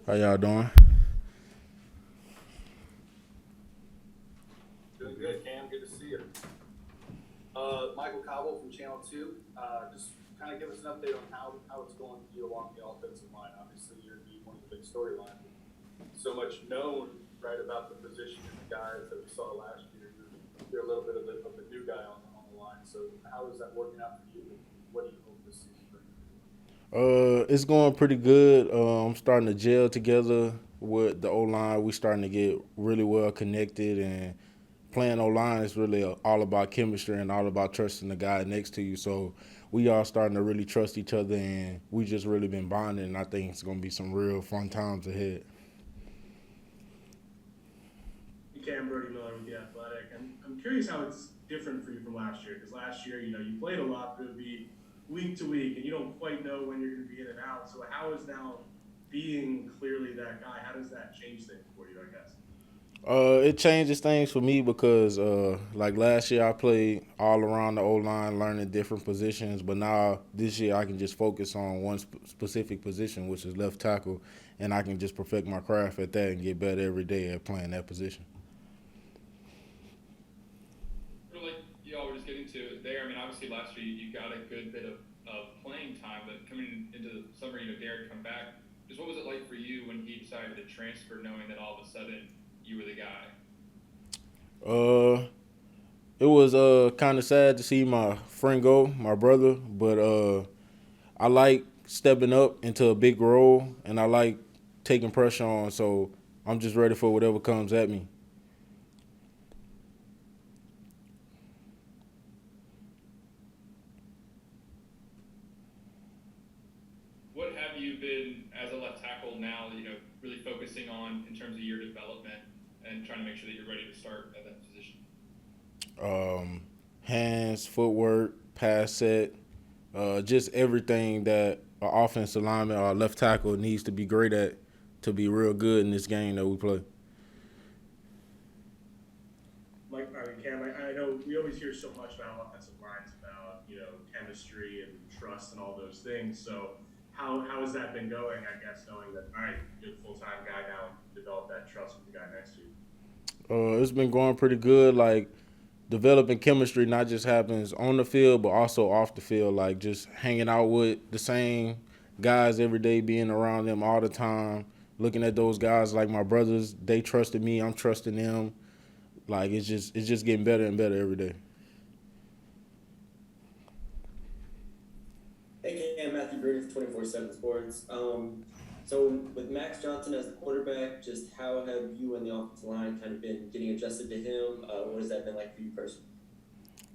How y'all doing? Doing good, Cam. Good to see you. Michael Cobble from Channel 2. Just kind of give us an update on how it's going for you along the offensive line. Obviously, you're one of the big storylines. So much known, right, about the position and the guys that we saw last year. You're a little bit of the new guy on the line. So how is that working out for you? What do you hope this season brings? It's going pretty good. I'm starting to gel together with the O line. We starting to get really well connected, and playing O line is really all about chemistry and all about trusting the guy next to you. So we are starting to really trust each other, and we just really been bonding. And I think it's going to be some real fun times ahead. Cam Miller with the Athletic. I'm curious how it's different for you from last year, because last year, you played a lot, but it would be week to week, and you don't quite know when you're going to be in and out. So how is now being clearly that guy? How does that change things for you, I guess? It changes things for me because, like last year, I played all around the O line, learning different positions. But now this year, I can just focus on one specific position, which is left tackle, and I can just perfect my craft at that and get better every day at playing that position. Like y'all were just getting to there, I mean, obviously last year you got a good bit of playing time, but coming into the summer, Derek come back. Just what was it like for you when he decided to transfer, knowing that all of a sudden you were the guy? Uh, it was kind of sad to see my friend go, my brother, but I like stepping up into a big role, and I like taking pressure on. So I'm just ready for whatever comes at me. What have you been as a left tackle now? Really focusing on in terms of your development and trying to make sure that you're ready to start at that position. Hands, footwork, pass set, just everything that an offensive lineman or a left tackle needs to be great at to be real good in this game that we play. Cam, I know we always hear so much about offensive lines about chemistry and trust and all those things. So how has that been going? I guess knowing that all right, you're the full time guy now, develop that trust with the guy next to you. It's been going pretty good. Like developing chemistry not just happens on the field, but also off the field. Like just hanging out with the same guys every day, being around them all the time, looking at those guys like my brothers. They trusted me. I'm trusting them. Like it's just getting better and better every day. Hey, Cam, Matthew Brady, 24/7 Sports. So with Max Johnson as the quarterback, just how have you and the offensive line kind of been getting adjusted to him? What has that been like for you personally?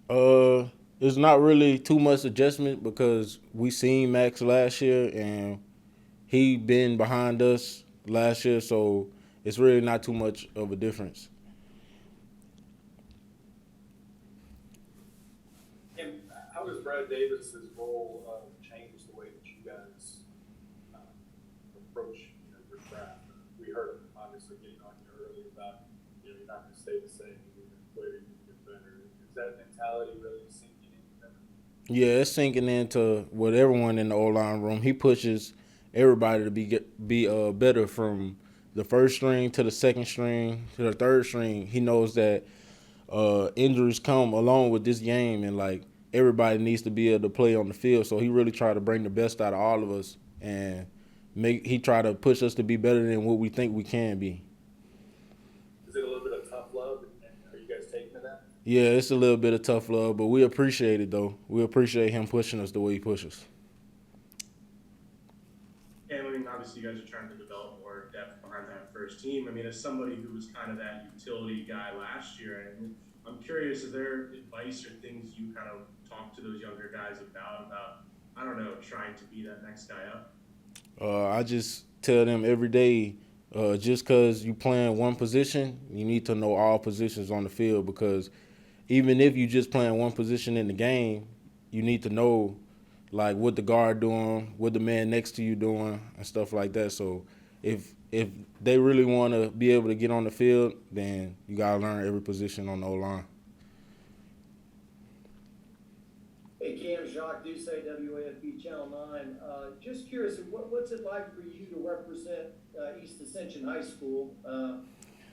Uh, it's not really too much adjustment because we seen Max last year and he been behind us last year, so it's really not too much of a difference. And how does Brad Davis's role change the way that you guys uh, approach your craft? We heard him obviously getting on here earlier about you're not going to stay the same. You're going to play, you're going to get better. Is that mentality really sinking in with everything? Yeah, it's sinking into with everyone in the O line room. He pushes everybody to be better from the first string to the second string to the third string. He knows that injuries come along with this game, and like everybody needs to be able to play on the field. So he really tried to bring the best out of all of us, and he tried to push us to be better than what we think we can be. Is it a little bit of tough love? And are you guys taking to that? Yeah, it's a little bit of tough love, but we appreciate it though. We appreciate him pushing us the way he pushes. And I mean, obviously, you guys are trying to develop more depth behind that first team. I mean, as somebody who was kind of that utility guy last year, I'm curious, is there advice or things you kind of talk to those younger guys about, I don't know, trying to be that next guy up? I just tell them every day, just because you playing one position, you need to know all positions on the field because even if you just playing one position in the game, you need to know like what the guard doing, what the man next to you doing, and stuff like that. So if they really want to be able to get on the field, then you gotta learn every position on the O line. Hey Cam, Jacques Doucet, WAFB Channel 9. Just curious, what's it like for you to represent East Ascension High School.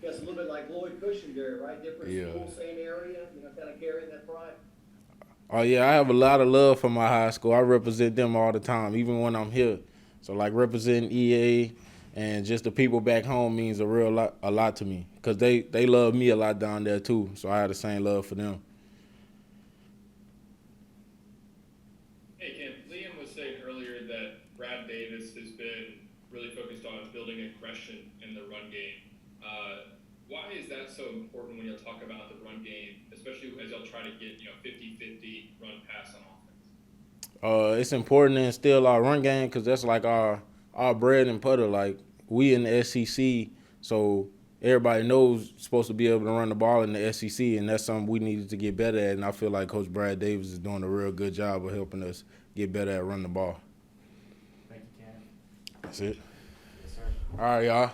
Guess a little bit like Lloyd Cushing there, right? Different Yeah. school, same area, kind of carrying that pride. Oh yeah, I have a lot of love for my high school. I represent them all the time, even when I'm here. So like representing EA and just the people back home means a lot to me because they love me a lot down there too. So I have the same love for them. Hey, Cam, Liam was saying earlier that Brad Davis has been really focused on building aggression in the run game. Why is that so important when you'll talk about the run game, especially as y'all try to get 50-50 run pass on offense? It's important to instill our run game because that's like our bread and butter. Like we in the SEC, so everybody knows supposed to be able to run the ball in the SEC, and that's something we needed to get better at. And I feel like Coach Brad Davis is doing a real good job of helping us get better at running the ball. Thank you, Cam. That's it. Yes, sir. All right, y'all.